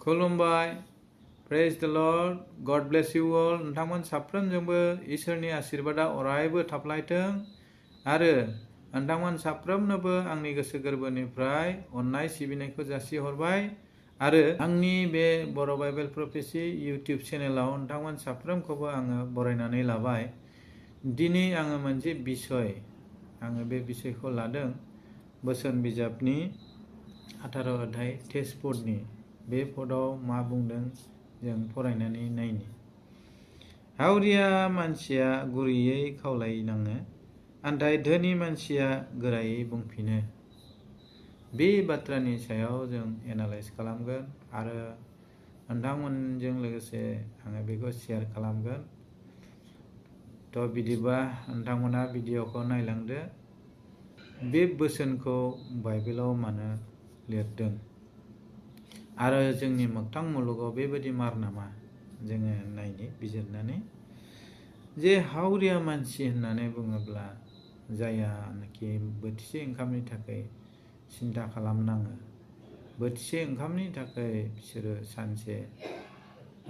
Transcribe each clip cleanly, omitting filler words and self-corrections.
खुलुमबाय प्रेज द लर्ड गड ब्लेस यू ऑल नोंथांमोन साफ्रोमजोंबो इसोरनि आशीर्वादा अरायबो थाफ्लायथों आरो नोंथांमोन साफ्रोमनोबो आंनि गोसो गोरबोनिफ्राय अननाय सिबिनायखौ जासिहरबाय आरो आंनि बे बर' बाइबेल प्रफेसि इउटिउब चेनेलाव नोंथांमोन साफ्रोमखौबो आङो बरायनानै लाबाय। दिनै आङो मोनसे बिषय बे बिषयखौ लादों बोसोन बिजाबनि 18 अध्याय टेस्ट पदनि बे पदाव मा बुंदों जों फरायनानै नायनि। हावरिया मानसिया गुरैयै खावलायनाङो नाथाय धोनि मानसिया गोरायै बुंफिनो। बे बाथ्रानि सायाव जों एनालाइज खालामगोन आरो नोंथांमोनजों लोगोसे आङो बेखौ शेयार खालामगोन। थ' बिदिबा नोंथांमोना भिडिअखौ नायलांदो। बे बोसोनखौ बाइबेलाव मानो लिरदों आरो जोंनि मोगथां मुलुगाव बेबायदि मार नामा जोङो नायनि बिजिरनानै। जे हावरिया मानसि होननानै बुङोब्ला जायानाखि बोथिसे ओंखामनि थाखाय सिन्था खालामनाङो, बोथिसे ओंखामनि थाखाय बिसोरो सानसे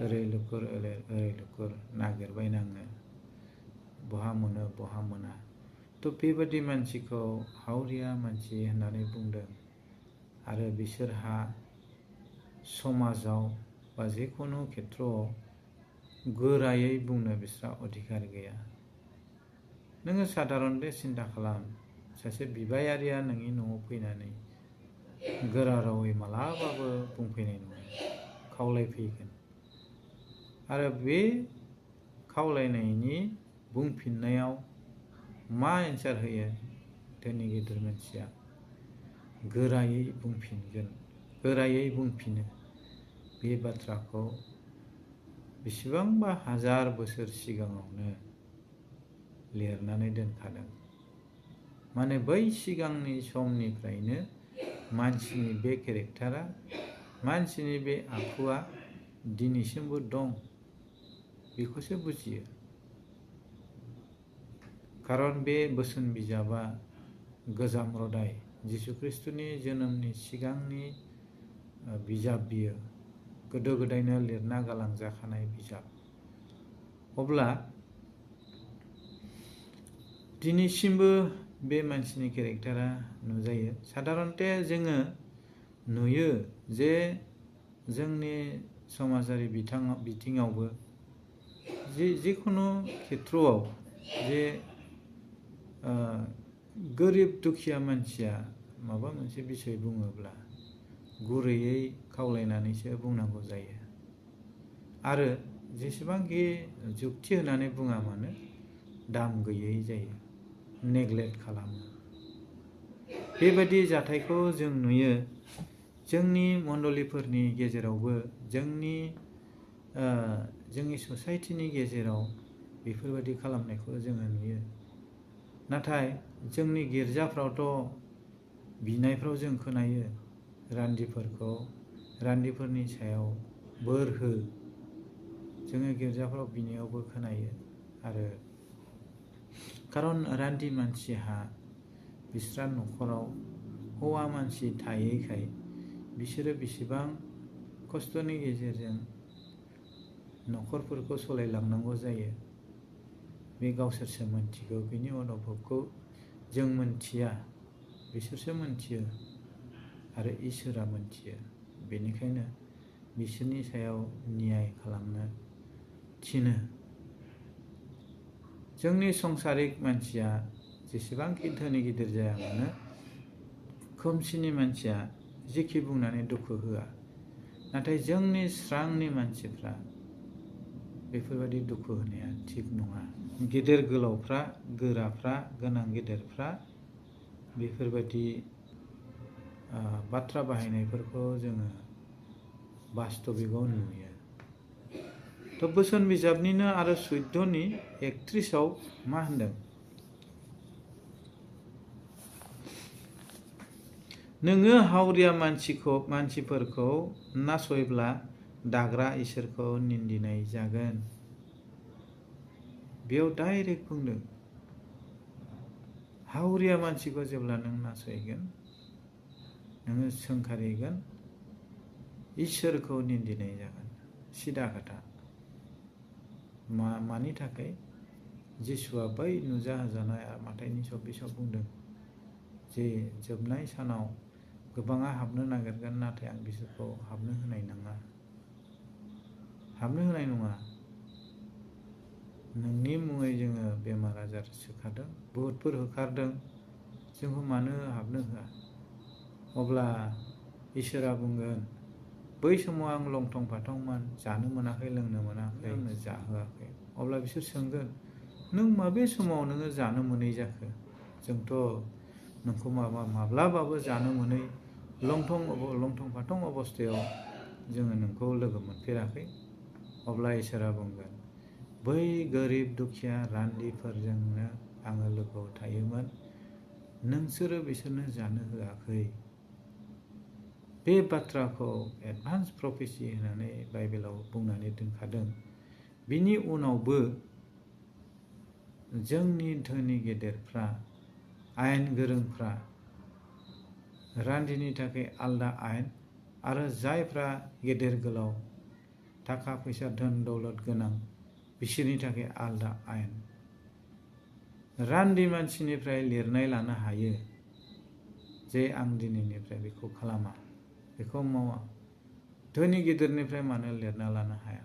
ओरै लुखुर ओरै लुखुर नागिरबायनाङो, बहा मोनो बहा मोना। थ' बेबायदि मानसिखौ हावरिया मानसि होननानै बुंदों आरो बिसोरहा समाजाव बा जिखुनु खेथ्रआव गोरायै बुंनो बिस्रा अधिकार गैया। नोङो साधारनथे सिन्था खालाम, सासे बिबायारिया नोंनि न'आव फैनानै गोरा रावै मालाबाबो बुंफैनाय नङा, खावलायफैगोन आरो बे खावलायनायनि बुंफिननायाव मा एन्सार होयो धोनि गिदिर मानसिया? गोरायै बुंफिनगोन, गोरायै बुंफिनो। बे बाथ्राखौ बेसेबांबा हाजार बोसोर सिगाङावनो लिरनानै दोनखादों। माने बै सिगांनि समनिफ्रायनो मानसिनि बे केरेक्टारा, मानसिनि बे आखुआ दिनैसिमबो दं, बेखौसो बुजियो। खारन बे बोसोन बिजाबा गोजाम रदाय जिसु ख्रिस्टनि जोनोमनि सिगांनि बिजाब, बियो गोदो गोदायनो लिरना गालांजाखानाय बिजाब। अब्ला दिनैसिमबो बे मानसिनि केरेक्टारा नुजायो। साधारनथे जोङो नुयो जे जोंनि समाजारि बिथिङावबो जिखुनु खेथ्रआव जे गोरिब दुखिया मानसिया माबा मोनसे बिषय बुङोब्ला गुरैयै खावलायनानैसो बुंनांगौ जायो आरो जेसेबांखि जुक्ति होनानै बुङा मानो दाम गैयै जायो, नेग्लेक्ट खालामो। बेबायदि जाथायखौ जों नुयो जोंनि मण्डलीफोरनि गेजेरावबो, जोंनि ससाइटिनि गेजेराव बेफोरबायदि खालामनायखौ जोङो नुयो। नाथाय जोंनि गिर्जाफ्रावथ' बिनायफ्राव जों खोनायो रान्दिफोरनि सायाव बोर हो, जोङो गिर्जाफ्राव बिनायावबो खोनायो। आरो खारन रान्दि मानसिहा बिस्रा न'खराव हौवा मानसि थायैखाय बिसोरो बेसेबां खस्थ'नि गेजेरजों न'खरफोरखौ सलायलांनांगौ जायो बे गावसोरसो मोनथिगौ। बिनि अनुभबखौ जों मोनथिया, बिसोरसो मोनथियो आरो इसोरा मोनथियो। बेनिखायनो बिसोरनि सायाव न्याय खालामनो थिनो। जोंनि संसारिक मानसिया जेसेबांखि धोनि गिदिर जाया मानो, खोमसिनि मानसिया जेखि बुंनानै दुखु होआ। नाथाय जोंनि स्रांनि मानसिफ्रा बेफोरबायदि दुखु होनाया थिग नङा। गेदेर गोलावफ्रा, गोराफ्रा, गोनां गेदेरफ्रा बेफोरबायदि बाथ्रा बाहायनायफोरखौ जोङो बास्तबिकआव नुयो। थ' बोसोन बिजाबनिनो आरो 14नि 31आव मा होनदों? नोङो हावरिया मानसिफोरखौ नासयब्ला दाग्रा इसोरखौ निन्दिनाय जागोन। बेयाव डाइरेक्ट बुंदों, हावरिया मानसिखौ जेब्ला नों नासयगोन, नोङो सोंखारिगोन, इसोरखौ निन्दिनाय जागोन। सिदा खोथा। मानि थाखाय जिसुआ बै नुजाहोजानाय माथाइनि 26 बुंदों जे जोबनाय सानाव गोबाङा हाबनो नागिरगोन, नाथाय आं बिसोरखौ हाबनो होनाय नङा। हाबनो होनाय नङा। नोंनि मुङै जोङो बेमार आजार सोखादों, बुहुतफोर होखारदों, जोंखौ मानो हाबनो होआ? अब्ला इसोरा बुंगोन, बै समाव आं लंथं फाथंमोन, जानो मोनाखै, लोंनो मोनाखै, आंनो जाहोआखै। अब्ला बिसोर सोंगोन, नों माबे समाव नोङो जानो मोनै जाखो? जोंथ' नोंखौ माब्लाबाबो जानो मोनै लंथं फाथं अबस्थायाव जोङो नोंखौ लोगो मोनफेराखै। अब्ला इसोरा बुंगोन, बै गोरिब दुखिया रान्दिफोरजोंनो आङो लोगोआव थायोमोन, नोंसोरो बिसोरनो जानो होआखै। बे बाथ्राखौ एडभान्स प्रफेसि होननानै बाइबेलाव बुंनानै दोनखादों। बिनि उनावबो जोंनि धोनि गेदेरफ्रा, आयेन गोरोंफ्रा, रान्दिनि थाखाय आलदा आयेन, आरो जायफ्रा गेदेर गोलाव थाखा फैसा धोन दौलत गोनां बिसोरनि थाखाय आलदा आयेन। रान्दि मानसिनिफ्राय लिरनाय लानो हायो जे आं दिनैनिफ्राय बेखौ खालामा, बेखौ मावा। धोनि गिदिरनिफ्राय मानो लिरना लानो हाया?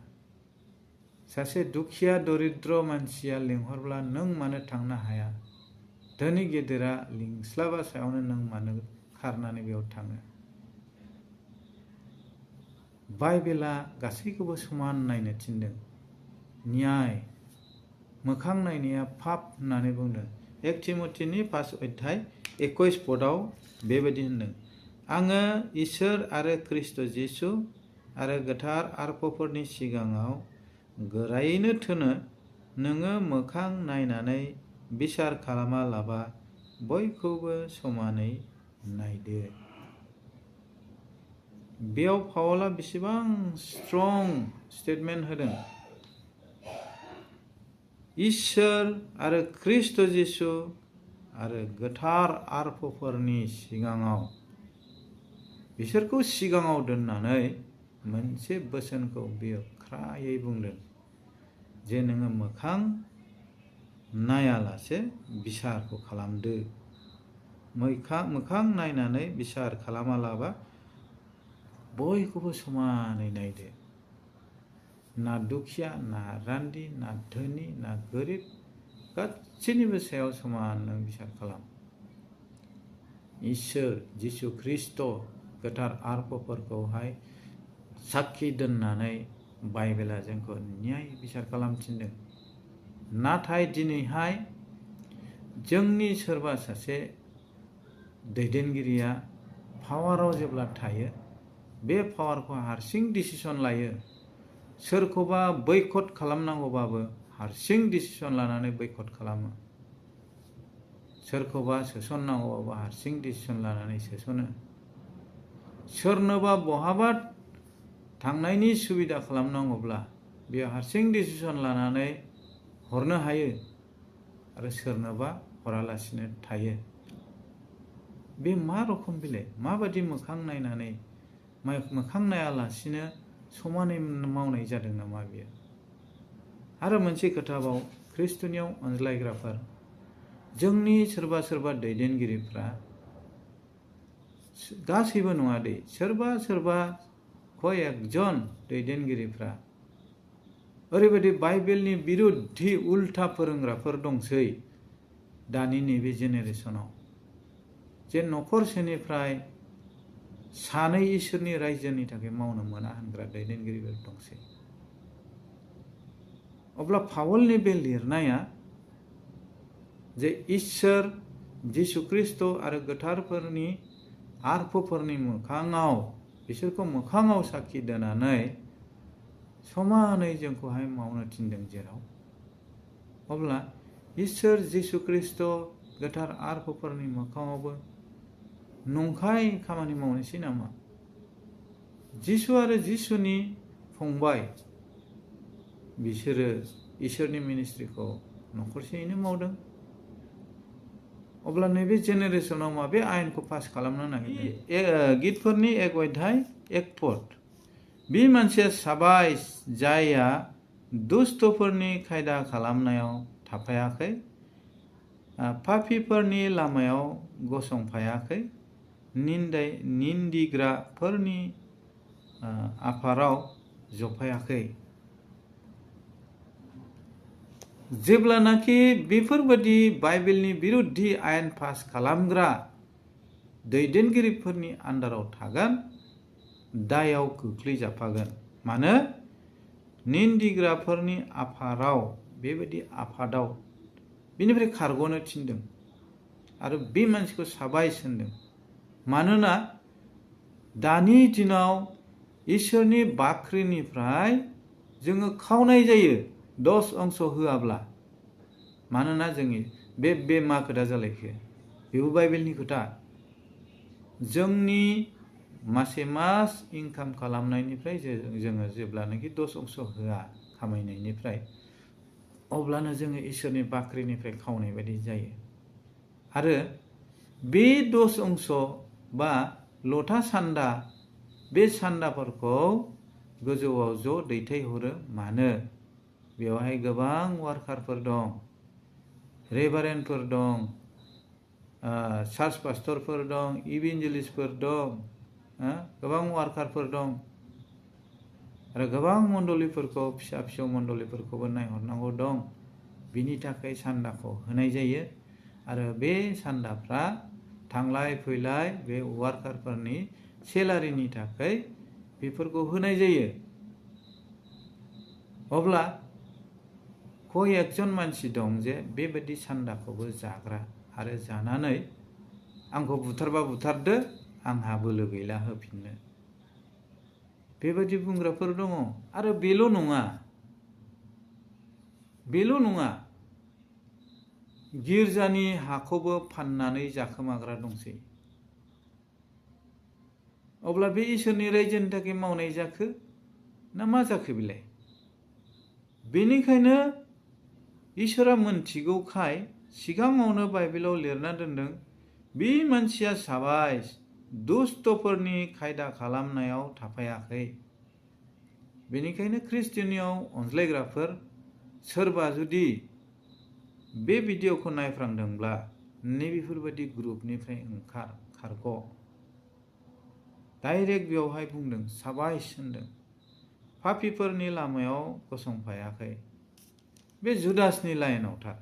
सासे दुखिया दरिद्र मानसिया लिंहरब्ला नों मानो थांनो हाया? धोनि गेदेरा लिंस्लाबा सायावनो नों मानो खारनानै बेयाव थाङो? बाइबेला गासैखौबो समान नायनो थिनदों। न्याय, मोखां नायनाया पाप होननानै बुंदों। 1 तिमथिनि 5:21 पदआव बेबायदि होनदों, आङो इसोर आरो ख्रिस्ट' जिसु आरो गोथार आर्फफोरनि सिगाङाव गोरायैनो थोनो, नोङो मोखां नायनानै बिसार खालामालाबा बयखौबो समानै नायदो। बेयाव पाउला बेसेबां स्ट्रं स्टेटमेन्ट होदों। इसोर आरो ख्रिस्ट' जिसु आरो गोथार आर्फफोरनि सिगाङाव, बिसोरखौ सिगाङाव दोननानै मोनसे बोसोनखौ बियो ख्रायै बुंदों जे नोङो मोखां नायालासे बिसारखौ खालामदो। मोखां नायनानै बिसार खालामालाबा बयखौबो समानै नायदो। ना दुखिया, ना रान्दि, ना धोनि, ना गोरिब, गासैनिबो सायाव समान नों बिसार खालाम। इसोर जिसु ख्रिस्ट' गोथार आर्फफोरखौहाय साखि दोननानै बाइबेला जोंखौ न्याय बिसार खालाम थिनदों। नाथाय दिनैहाय जोंनि सोरबा सासे दैदेनगिरिया पावाराव जेब्ला थायो, बे पावारखौ हारसिं डिसिसन लायो। सोरखौबा बैकट खालामनांगौबाबो हारसिं डिसिसन लानानै बैकट खालामो। सोरखौबा सोसननांगौबाबो हारसिं डिसिसन लानानै सोसनो। सोरनोबा बहाबा थांनायनि सुबिदा खालामनांगौब्ला बेयो हारसिं डिसिसन लानानै हरनो हायो, आरो सोरनोबा हरालासिनो थायो। बे मा रखम बिलाइ? माबादि मोखां नायनानै, मोखां नायालासिनो समानै मावनाय जादों नामा बियो? आरो मोनसे खोथाबाव, ख्रिस्ट'नियाव अनज्लायग्राफोर, जोंनि सोरबा सोरबा दैदेनगिरिफ्रा, गासैबो नङा दे, सोरबा कयेकजन दैदेनगिरिफ्रा ओरैबायदि बाइबेलनि बिरुद्धि उल्था फोरोंग्राफोर दंसै दानि नैबे जेनेरेसनाव, जे न'खरसेनिफ्राय सानै इसोरनि रायजोनि थाखाय मावनो मोना होनग्रा दैदेनगिरिफोर दंसै। अब्ला पाउलनि बे लिरनाया जे इसोर जिसु ख्रिस्ट' आरो गोथारफोरनि आर्फफोरनि मोखाङाव, बिसोरखौ मोखाङाव साखि दोननानै समानै जोंखौहाय मावनो थिनदों जेराव, अब्ला इसोर जिसु ख्रिस्ट' गोथार आर्फफोरनि मोखाङावबो नंखाय खामानि मावनोसै नामा? जिसु आरो जिसुनि फंबाय, बिसोरो इसोरनि मिनिस्ट्रिखौ न'खरसेयैनो मावदों। अब्ला नैबे जेनेरेसनाव माबे आयेनखौ पास खालामनो नागिरदों? गितफोरनि 1:1 पद, बे मानसिया साबाय जायहा दुष्टफोरनि खायदा खालामनायाव थाफायाखै, पापीफोरनि लामायाव गसंफायाखै, निन्दिग्राफोरनि आफादाव जफायाखै। जेब्लानाखि बेफोरबादि बाइबेलनि बिरुद्धि आयेन पास खालामग्रा दैदेनगिरिफोरनि आन्दाराव थागोन, दायाव खोख्लैजाफागोन। मानो? निन्दिग्राफोरनि आफादाव, बेबायदि आफादाव बिनिफ्राय खारग'नो थिनदों आरो बे मानसिखौ साबायस होनदों। मानोना दानि दिनाव इसोरनि बाख्रिनिफ्राय जोङो खावनाय जायो 10 अंश होआब्ला। मानोना जोंनि बे मा खोथा जालायखो? बेबो बाइबेलनि खोथा। जोंनि मासे मास इनकाम खालामनायनिफ्राय जोङो जेब्लानाखि 10 अंश होआ खामायनायनिफ्राय, अब्लानो जोङो इसोरनि बाख्रिनिफ्राय खावनाय बायदि जायो। आरो बे 10 अंश बा लथा सान्दा, बे सान्दाफोरखौ गोजौआव ज' दैथायहरो। मानो? बेवहाय गोबां वार्कारफोर दं, रेभारेन्डफोर दं, चार्च पास्टरफोर दं, इभिन्जेलिस्टफोर दं, गोबां वार्कारफोर दं आरो गोबां मण्डलीफोरखौ, फिसा फिसौ मण्डलीफोरखौबो नायहरनांगौ दं। बिनि थाखाय सान्दाखौ होनाय जायो आरो बे सान्दाफ्रा थांलाय फैलाय बे वार्कारफोरनि सेलारिनि थाखाय बेफोरखौ होनाय जायो। अब्ला कय एकजन मानसि दं जे बेबायदि सान्दाखौबो जाग्रा आरो जानानै आंखौ बुथारबा बुथारदो, आंहा बोलो गैला होफिननो, बेबायदि बुंग्राफोर दङ। आरो बेल' नङा, गिर्जानि हाखौबो फाननानै जाखोमाग्रा दंसै। अब्ला बे इसोरनि रायजोनि थाखाय मावनाय जाखो ना मा जाखो बेलाय? बेनिखायनो इसोरा मोनथिगौखाय सिगाङावनो बाइबेलाव लिरना दोनदों, बे मानसिया साबायस, दुष्टफोरनि खायदा खालामनायाव थाफायाखै। बेनिखायनो ख्रिस्टियानियाव अनज्लायग्राफोर सोरबा जुदि बे भिडिअखौ नायफ्रांदोंब्ला नैबेफोरबायदि ग्रुपनिफ्राय खारग'। डाइरेक्ट बेवहाय बुंदों, साबायस होनदों, पापीफोरनि लामायाव गसंफायाखै। बे जुदासनि लाइनाव थार।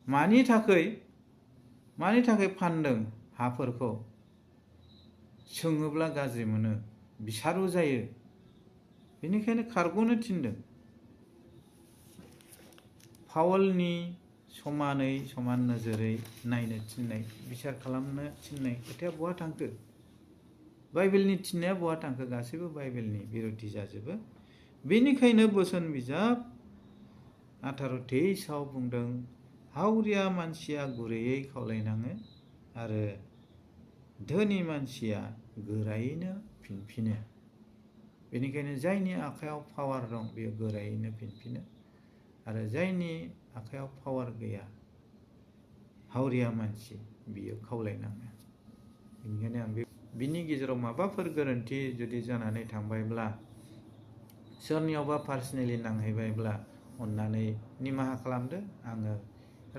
मानि थाखाय फानदों हाफोरखौ? सोङोब्ला गाज्रि मोनो, बिसारु जायो। बेनिखायनो खारग'नो थिनदों। पावलनि समानै समान नोजोरै नायनो थिननाय, बिसार खालामनो थिननाय खोथाया बहा थांखो? बाइबेलनि थिननाया बहा थांखो? गासैबो बाइबेलनि बिरुद्धि जाजोबो। बेनिखायनो बोसोन बिजाब 18:23 बुंदों, हावरिया मानसिया गुरैयै खावलायनाङो आरो धोनि मानसिया गोरायैनो फिनफिनो। बेनिखायनो जायनि आखायाव पावार दं बेयो गोरायैनो फिनफिनो आरो जायनि आखायाव पावार गैया, हावरिया मानसि, बियो खावलायनाङो। बेनिखायनो आं बिनि गेजेराव माबाफोर गोरोन्थि जुदि जानानै थांबायब्ला, सोरनियावबा पार्सनेलि नांहैबायब्ला अन्नानै निमाहा खालामदो। आङो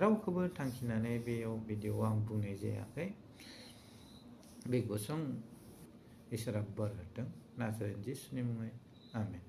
रावखौबो थांखिनानै बेयाव भिडिअ'आव आं बुंनाय जायाखै। बे गुसुं इसोरा बोर होथों, नाजारेथ जिसुनि मुङै, आमेन।